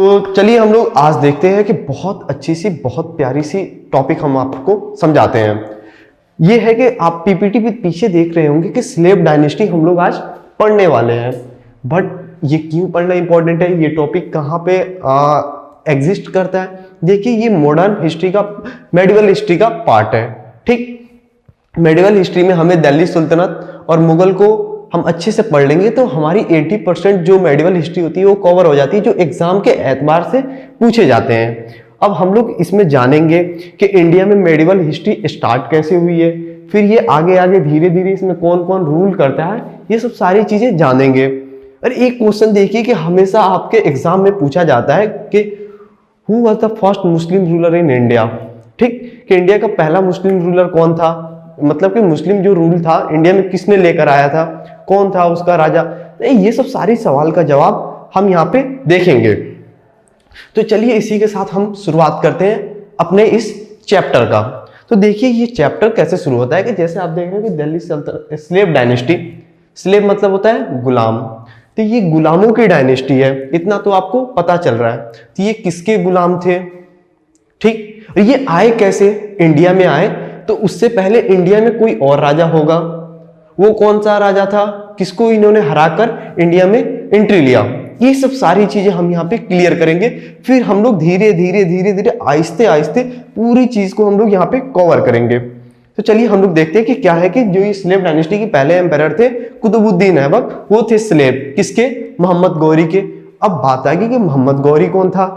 तो चलिए हम लोग आज देखते हैं कि बहुत अच्छी सी बहुत प्यारी सी टॉपिक हम आपको समझाते हैं। ये है कि आप पीपीटी पे पीछे देख रहे होंगे कि स्लेव डायनेस्टी हम लोग आज पढ़ने वाले हैं। बट ये क्यों पढ़ना इंपॉर्टेंट है, ये टॉपिक कहाँ पे एग्जिस्ट करता है? देखिए ये मॉडर्न हिस्ट्री का, मेडिवल हिस्ट्री का पार्ट है। ठीक, मेडिवल हिस्ट्री में हमें दिल्ली सुल्तनत और मुगल को हम अच्छे से पढ़ लेंगे तो हमारी 80% जो मेडिवल हिस्ट्री होती है वो कवर हो जाती है, जो एग्जाम के एतबार से पूछे जाते हैं। अब हम लोग इसमें जानेंगे कि इंडिया में मेडिवल हिस्ट्री स्टार्ट कैसे हुई है, फिर ये आगे आगे धीरे धीरे इसमें कौन कौन रूल करता है, ये सब सारी चीजें जानेंगे। और एक क्वेश्चन देखिए कि हमेशा आपके एग्जाम में पूछा जाता है कि who was the first Muslim ruler in India. ठीक, कि इंडिया का पहला मुस्लिम रूलर कौन था, मतलब कि मुस्लिम जो रूल था इंडिया में किसने लेकर आया था, कौन था उसका राजा। ये सब सारी सवाल का जवाब हम यहाँ पे देखेंगे। तो चलिए इसी के साथ हम शुरुआत करते हैं अपने इस चैप्टर का। तो देखिए ये चैप्टर कैसे शुरू होता है कि जैसे आप देख रहे हैं कि दिल्ली सल्तनत, स्लेव डायनेस्टी, स्लेव मतलब होता है गुलाम, तो ये गुलामों की डायनेस्टी है, इतना तो आपको पता चल रहा है। तो ये किसके गुलाम थे? ठीक, और ये आए कैसे, इंडिया में आए तो उससे पहले इंडिया में कोई और राजा होगा, वो कौन सा राजा था, किसको इन्होंने हराकर इंडिया में एंट्री लिया, ये सब सारी चीजें हम यहाँ पे क्लियर करेंगे। फिर हम लोग धीरे धीरे धीरे धीरे आहिस्ते आहिस्ते पूरी चीज को हम लोग यहाँ पे कवर करेंगे। तो चलिए हम लोग देखते हैं कि क्या है कि जो ये स्लेव डायनेस्टी के पहले एम्पायर थे कुतुबुद्दीन ऐबक, वो थे स्लेव किसके, मोहम्मद गौरी के। अब बात आ गई कि मोहम्मद गौरी कौन था।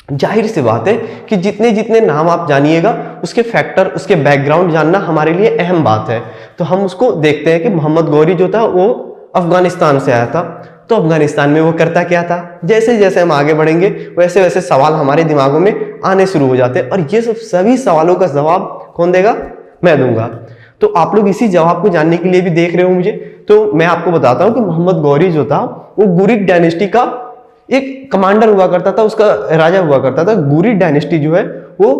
जाहिर सी बात है कि जितने जितने नाम आप जानिएगा उसके फैक्टर, उसके बैकग्राउंड जानना हमारे लिए अहम बात है। तो हम उसको देखते हैं कि मोहम्मद गौरी जो था वो अफगानिस्तान से आया था। तो अफगानिस्तान में वो करता क्या था, जैसे जैसे हम आगे बढ़ेंगे वैसे वैसे सवाल हमारे दिमागों में आने शुरू हो जाते हैं, और ये सब सभी सवालों का जवाब कौन देगा, मैं दूंगा। तो आप लोग इसी जवाब को जानने के लिए भी देख रहे हो मुझे। तो मैं आपको बताता हूं कि मोहम्मद गौरी जो था वो गुरिद डायनेस्टी का एक कमांडर हुआ करता था, उसका राजा हुआ करता था। गुरिद डायनेस्टी जो है वो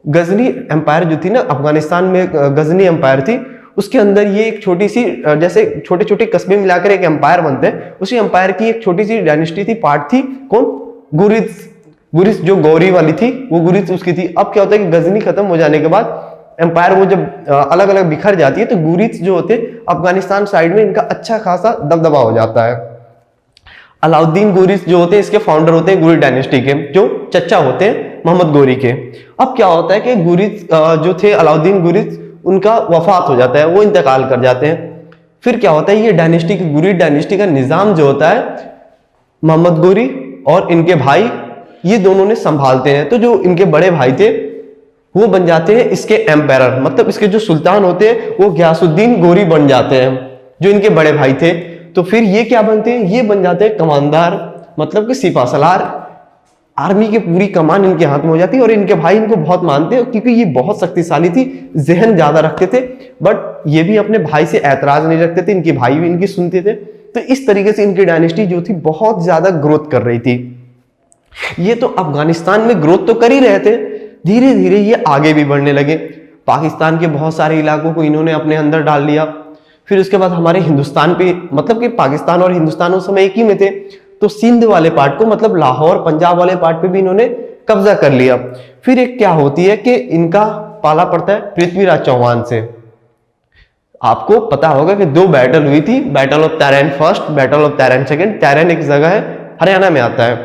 गजनी एम्पायर जो थी ना, अफगानिस्तान में गजनी एम्पायर थी, उसके अंदर ये एक छोटी सी, जैसे छोटे छोटे कस्बे मिलाकर एक एम्पायर बनते हैं, उसी एम्पायर की एक छोटी सी डायनेस्टी थी, पार्ट थी कौन, गुरिद। गुरिद जो गौरी वाली थी वो गुरिद उसकी थी। अब क्या होता है कि गजनी खत्म हो जाने के बाद एम्पायर वो जब अलग अलग बिखर जाती है तो गुरिद जो होते हैं अफगानिस्तान साइड में इनका अच्छा खासा दबदबा हो जाता है। अलाउद्दीन गुरिद जो होते हैं इसके फाउंडर होते हैं गुरिद डायनेस्टी के, जो चचा होते हैं मोहम्मद गौरी के। अब क्या होता है कि गुरिद जो थे अलाउद्दीन गुरिद, उनका वफात हो जाता है, वो इंतकाल कर जाते हैं। फिर क्या होता है, ये डायनेस्टी की, गुरिद डायनेस्टी का निजाम जो होता है मोहम्मद गौरी और इनके भाई ये दोनों ने संभालते हैं। तो जो इनके बड़े भाई थे वो बन जाते हैं इसके एम्पायर, मतलब इसके जो सुल्तान होते हैं वो गयासुद्दीन गौरी बन जाते हैं, जो इनके बड़े भाई थे। तो फिर ये क्या बनते हैं, ये बन जाते हैं कमानदार, मतलब कि सिपासलार, आर्मी की पूरी कमान इनके हाथ में हो जाती है। और इनके भाई इनको बहुत मानते हैं क्योंकि ये बहुत शक्तिशाली थी, जहन ज्यादा रखते थे, बट ये भी अपने भाई से ऐतराज नहीं रखते थे, इनके भाई भी इनकी सुनते थे। तो इस तरीके से इनकी डायनेस्टी जो थी बहुत ज्यादा ग्रोथ कर रही थी। ये तो अफगानिस्तान में ग्रोथ तो कर ही रहे थे, धीरे धीरे ये आगे भी बढ़ने लगे। पाकिस्तान के बहुत सारे इलाकों को इन्होंने अपने अंदर डाल लिया। फिर उसके बाद हमारे हिंदुस्तान पे, मतलब कि पाकिस्तान और हिंदुस्तान उस समय एक ही में थे, तो सिंध वाले पार्ट को, मतलब लाहौर पंजाब वाले पार्ट पे भी इन्होंने कब्जा कर लिया। फिर एक क्या होती है कि इनका पाला पड़ता है पृथ्वीराज चौहान से। आपको पता होगा कि दो बैटल हुई थी, battle of Tarain first, battle of Tarain second. Tarain एक जगह है हरियाणा में आता है,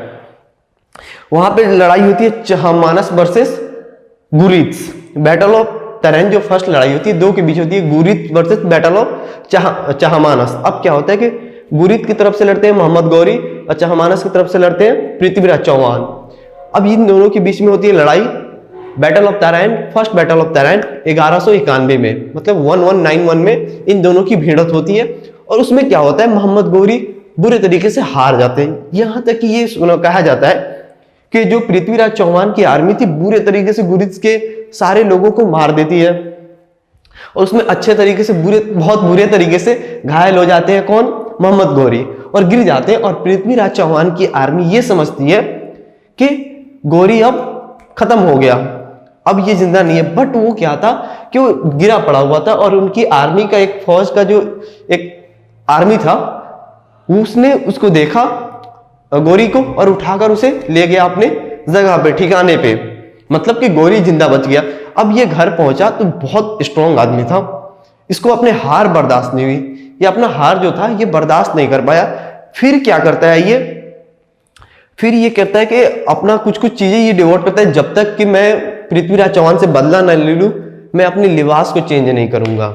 वहां पे लड़ाई होती है चहमानस वर्सेस गुरिद। बैटल ऑफ तैरैन जो फर्स्ट लड़ाई होती है दो के बीच होती है, गुरिद वर्सेस बैटल ऑफ चहमानस। अब क्या होता है कि गुरिद की तरफ से लड़ते हैं मोहम्मद गौरी और चहमानस की तरफ से लड़ते हैं पृथ्वीराज चौहान। अब इन दोनों के बीच में होती है लड़ाई, battle of Tarain, first battle of Tarain 1191 में, मतलब 1191 में इन दोनों की भिड़ंत होती है। और उसमें क्या होता है, मोहम्मद गौरी बुरे तरीके से हार जाते हैं। यहां तक कि ये कहा जाता है कि जो पृथ्वीराज चौहान की आर्मी थी बुरे तरीके से गुरिद के सारे लोगों को मार देती है, और उसमें अच्छे तरीके से बहुत बुरे तरीके से घायल हो जाते हैं कौन, मोहम्मद गौरी, और गिर जाते हैं। और पृथ्वीराज चौहान की आर्मी ये समझती है कि गौरी अब खत्म हो गया, अब ये जिंदा नहीं है। बट वो क्या था कि वो गिरा पड़ा हुआ था, और उनकी आर्मी का एक फौज का जो एक आर्मी था उसने उसको देखा गौरी को और उठाकर उसे ले गया अपने जगह पे, ठिकाने पे, मतलब कि गौरी जिंदा बच गया। अब ये घर पहुंचा तो बहुत स्ट्रॉन्ग आदमी था, इसको अपने हार बर्दाश्त नहीं हुई, ये अपना हार जो था ये बर्दाश्त नहीं कर पाया। फिर क्या करता है ये, फिर ये कहता है कि अपना कुछ कुछ चीजें ये डिवोट करता है, जब तक कि मैं पृथ्वीराज चौहान से बदला न ले लूं, मैं अपने लिबास को चेंज नहीं करूंगा,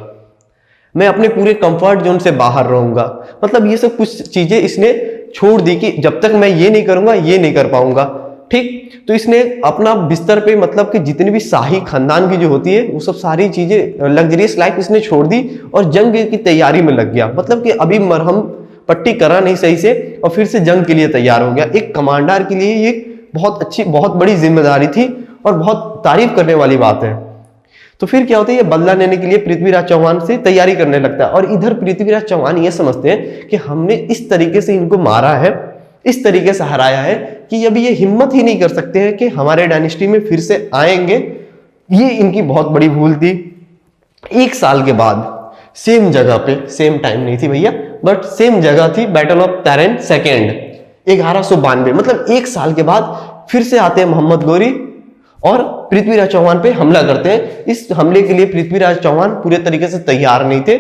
मैं अपने पूरे कंफर्ट जोन से बाहर रहूंगा। मतलब ये सब कुछ चीजें इसने छोड़ दी कि जब तक मैं ये नहीं करूंगा ये नहीं कर पाऊंगा। ठीक, तो इसने अपना बिस्तर पे, मतलब कि जितनी भी शाही खानदान की जो होती है वो सब सारी चीजें, लग्जरियस लाइफ इसने छोड़ दी और जंग की तैयारी में लग गया। मतलब कि अभी मरहम पट्टी करा नहीं सही से और फिर से जंग के लिए तैयार हो गया। एक कमांडर के लिए ये बहुत अच्छी, बहुत बड़ी जिम्मेदारी थी और बहुत तारीफ करने वाली बात है। तो फिर क्या होता है, ये बदला लेने के लिए पृथ्वीराज चौहान से तैयारी करने लगता है। और इधर पृथ्वीराज चौहान ये समझते हैं कि हमने इस तरीके से इनको मारा है, इस तरीके से हराया है कि अभी ये हिम्मत ही नहीं कर सकते हैं कि हमारे डायनेस्टी में फिर से आएंगे। ये इनकी बहुत बड़ी भूल थी। एक साल के बाद सेम जगह पे, सेम टाइम नहीं थी भैया, बट सेम जगह थी, बैटल ऑफ तैरेन सेकेंड, 1192, मतलब एक साल के बाद फिर से आते हैं मोहम्मद गौरी और पृथ्वीराज चौहान पे हमला करते हैं। इस हमले के लिए पृथ्वीराज चौहान पूरे तरीके से तैयार नहीं थे,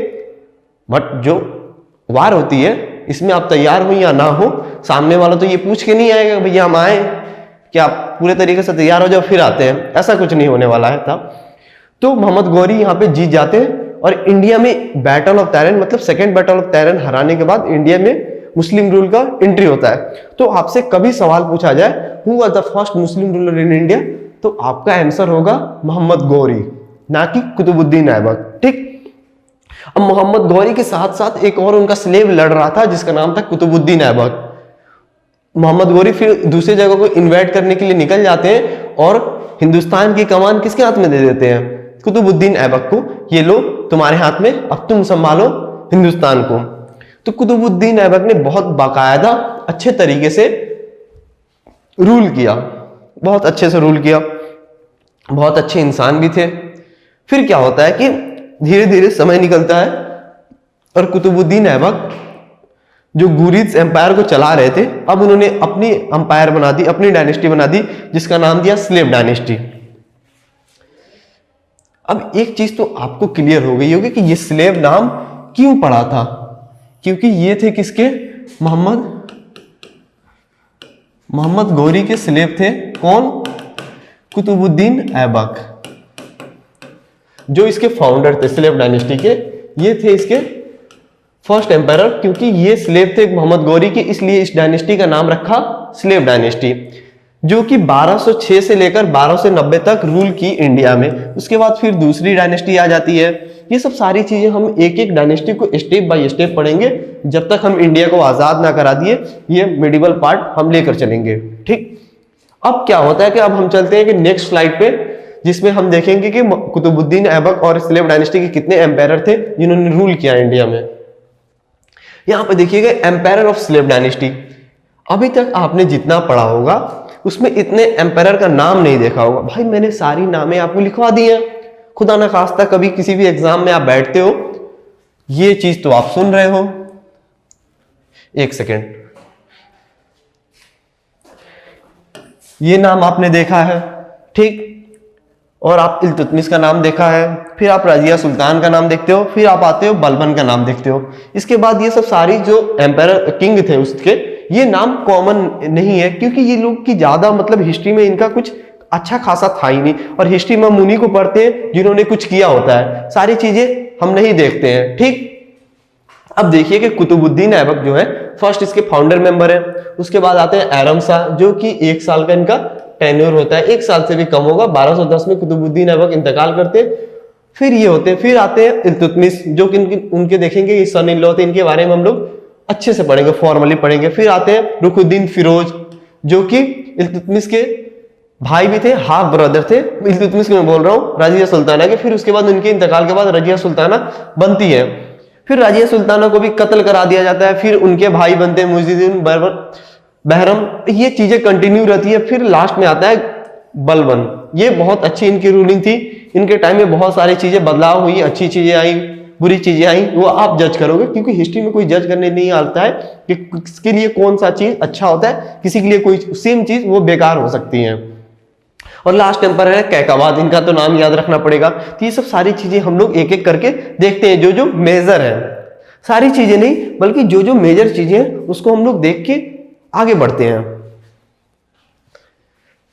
बट जो वार होती है इसमें आप तैयार हो या ना हो, सामने वाला तो ये पूछ के नहीं आएगा भैया हम आए, कि आप पूरे तरीके से तैयार हो जाओ फिर आते हैं, ऐसा कुछ नहीं होने वाला है था। तो मोहम्मद गौरी यहाँ पे जीत जाते हैं और इंडिया में बैटल ऑफ तैरेन, मतलब सेकेंड बैटल ऑफ तैरेन हराने के बाद इंडिया में मुस्लिम रूल का एंट्री होता है। तो आपसे कभी सवाल पूछा जाए who was the first Muslim ruler in India, तो आपका आंसर होगा मोहम्मद गौरी, ना कि कुतुबुद्दीन ऐबक। ठीक, अब मोहम्मद गौरी के साथ साथ एक और उनका स्लेव लड़ रहा था जिसका नाम था कुतुबुद्दीन ऐबक। मोहम्मद गौरी फिर दूसरी जगह को इन्वाइट करने के लिए निकल जाते हैं और हिंदुस्तान की कमान किसके हाथ में दे देते हैं, कुतुबुद्दीन ऐबक को, ये लो तुम्हारे हाथ में, अब तुम संभालो हिंदुस्तान को। तो कुतुबुद्दीन ऐबक ने बहुत बाकायदा अच्छे तरीके से रूल किया, बहुत अच्छे से रूल किया, बहुत अच्छे इंसान भी थे। फिर क्या होता है कि धीरे धीरे समय निकलता है और कुतुबुद्दीन ऐबक जो गुरिद एम्पायर को चला रहे थे, अब उन्होंने अपनी एम्पायर बना दी, अपनी डायनेस्टी बना दी, जिसका नाम दिया स्लेव डायनेस्टी। अब एक चीज तो आपको क्लियर हो गई होगी कि ये स्लेव नाम क्यों पड़ा था, क्योंकि ये थे किसके, मोहम्मद गौरी के स्लेव थे। कौन, कुतुबुद्दीन ऐबक, जो इसके फाउंडर थे स्लेव डायनेस्टी के, ये थे इसके फर्स्ट एम्पायर। क्योंकि ये स्लेव थे मोहम्मद गौरी के, इसलिए इस डायनेस्टी का नाम रखा स्लेव डायनेस्टी, जो कि 1206 से लेकर 1290 तक रूल की इंडिया में। उसके बाद फिर दूसरी डायनेस्टी आ जाती है। ये सब सारी चीजें हम एक एक डायनेस्टी को स्टेप बाय स्टेप पढ़ेंगे जब तक हम इंडिया को आजाद ना करा दिए, ये मिडिवल पार्ट हम लेकर चलेंगे। ठीक, अब क्या होता है कि अब हम चलते हैं कि नेक्स्ट स्लाइड पे, जिसमें हम देखेंगे कि कुतुबुद्दीन ऐबक और स्लेव डायनेस्टी के कितने एम्पायर थे जिन्होंने रूल किया इंडिया में। यहां पे देखिएगा एम्पायर ऑफ स्लेव डायनेस्टी। अभी तक आपने जितना पढ़ा होगा उसमें इतने एम्पायर का नाम नहीं देखा होगा। भाई मैंने सारी नामें आपको लिखवा दी हैं, खुदा ना खास्ता कभी किसी भी एग्जाम में आप बैठते हो, ये चीज तो आप सुन रहे हो। एक सेकेंड, ये नाम आपने देखा है, ठीक, और आप इल्तुतमिश का नाम देखा है, फिर आप रजिया सुल्तान का नाम देखते हो, फिर आप आते हो बलबन का नाम देखते हो। इसके बाद ये सब सारी जो एम्पायर किंग थे उसके, ये नाम कॉमन नहीं है क्योंकि ये लोग की ज्यादा, मतलब हिस्ट्री में इनका कुछ अच्छा खासा था ही नहीं, और हिस्ट्री में मुनि को पढ़ते हैं जिन्होंने कुछ किया होता है, सारी चीजें हम नहीं देखते हैं। ठीक, अब देखिए कि कुतुबुद्दीन ऐबक जो है फर्स्ट इसके फाउंडर मेंबर है। उसके बाद आते हैं आरम शाह, जो कि 1 साल का इनका टेन्योर होता है, 1 साल से भी कम होगा। 1210 में कुतुबुद्दीन ऐबक इंतकाल करते हैं। फिर ये होते हैं, फिर आते हैं इल्तुतमिश, जो कि उनके देखेंगे सन इन लॉ थे, इनके बारे में हम लोग अच्छे से पढ़ेंगे, फॉर्मली पढ़ेंगे। फिर आते हैं रुकुद्दीन फिरोज, जो कि इल्तुतमिश के भाई भी थे, हाफ ब्रदर थे। इल्तुतमिश मैं बोल रहा हूँ रजिया सुल्ताना के। फिर उसके बाद उनके इंतकाल के बाद रजिया सुल्ताना बनती है। फिर रजिया सुल्ताना को भी कत्ल करा दिया जाता है। फिर उनके भाई बनते हैं मुइजुद्दीन बहरम। ये चीजें कंटिन्यू रहती है। फिर लास्ट में आता है बलबन। ये बहुत अच्छी इनकी रूलिंग थी। इनके टाइम में बहुत सारी चीजें बदलाव हुई, अच्छी चीजें आई, बुरी चीजें आई, वो आप जज करोगे, क्योंकि हिस्ट्री में कोई जज करने नहीं आता है कि किसके लिए कौन सा चीज अच्छा होता है, किसी के लिए कोई सेम चीज वो बेकार हो सकती है। और लास्ट टेम्पर है कैकाबाद, इनका तो नाम याद रखना पड़ेगा। तो ये सब सारी चीजें हम लोग एक एक करके देखते हैं, जो जो मेजर है, सारी चीजें नहीं बल्कि जो जो मेजर चीजें हैं उसको हम लोग देख के आगे बढ़ते हैं।